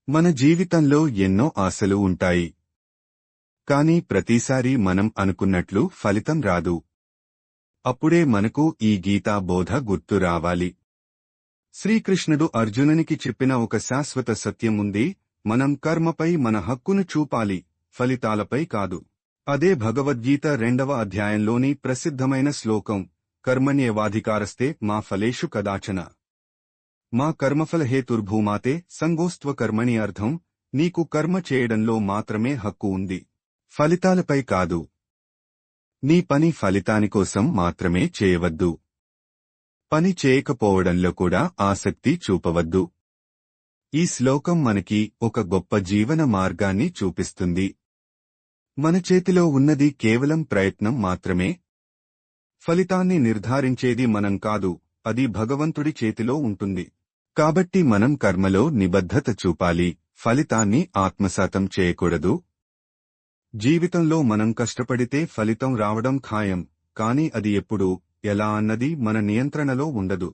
మన జీవితంలో ఎన్నో ఆశలు ఉంటాయి. కానీ ప్రతిసారి మనం అనుకున్నట్లు ఫలితం రాదు. అప్పుడే మనకు ఈ గీతా బోధ గుర్తు రావాలి. శ్రీకృష్ణుడు అర్జునునికి చెప్పిన ఒక శాశ్వత సత్యం ఉంది. మనం కర్మపై మన హక్కును చూపాలి, ఫలితాలపై కాదు. అదే భగవద్గీత 2వ అధ్యాయంలోని ప్రసిద్ధమైన శ్లోకం, కర్మణ్యేవాధికారస్తే మా ఫలేషు కదాచన మా కర్మఫలహేతుర్భూమాతే సంగోస్త్వకర్మణి. అర్థం, నీకు కర్మ చేయడంలో మాత్రమే హక్కు ఉంది, ఫలితాలపై కాదు. నీ పని ఫలితానికోసం మాత్రమే చేయవద్దు. పని చేయకపోవడంలో కూడా ఆసక్తి చూపవద్దు. ఈ శ్లోకం మనకి ఒక గొప్ప జీవన మార్గాన్ని చూపిస్తుంది. మన చేతిలో ఉన్నది కేవలం ప్రయత్నం మాత్రమే. ఫలితాన్ని నిర్ధారించేది మనం కాదు, అది భగవంతుడి చేతిలో ఉంటుంది. కాబట్టి మనం కర్మలో నిబద్ధత చూపాలి, ఫలితాన్ని ఆత్మసాతం చేయకూడదు. జీవితంలో మనం కష్టపడితే ఫలితం రావడం ఖాయం, కాని అది ఎప్పుడు, ఎలా అన్నది మన నియంత్రణలో ఉండదు.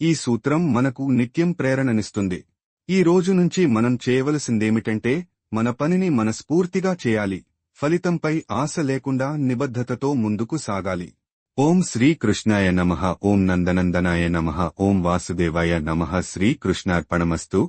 ఈ సూత్రం మనకు నిత్యం ప్రేరణనిస్తుంది. ఈ రోజు నుంచి మనం చేయవలసిందేమిటంటే, మన పనిని మనస్ఫూర్తిగా చేయాలి, ఫలితంపై ఆశ లేకుండా నిబద్ధతతో ముందుకు సాగాలి. ఓం శ్రీకృష్ణాయ నమః. ఓం నందనందనాయ నమః. ఓం వాసుదేవాయ నమః. శ్రీకృష్ణార్పణమస్తు.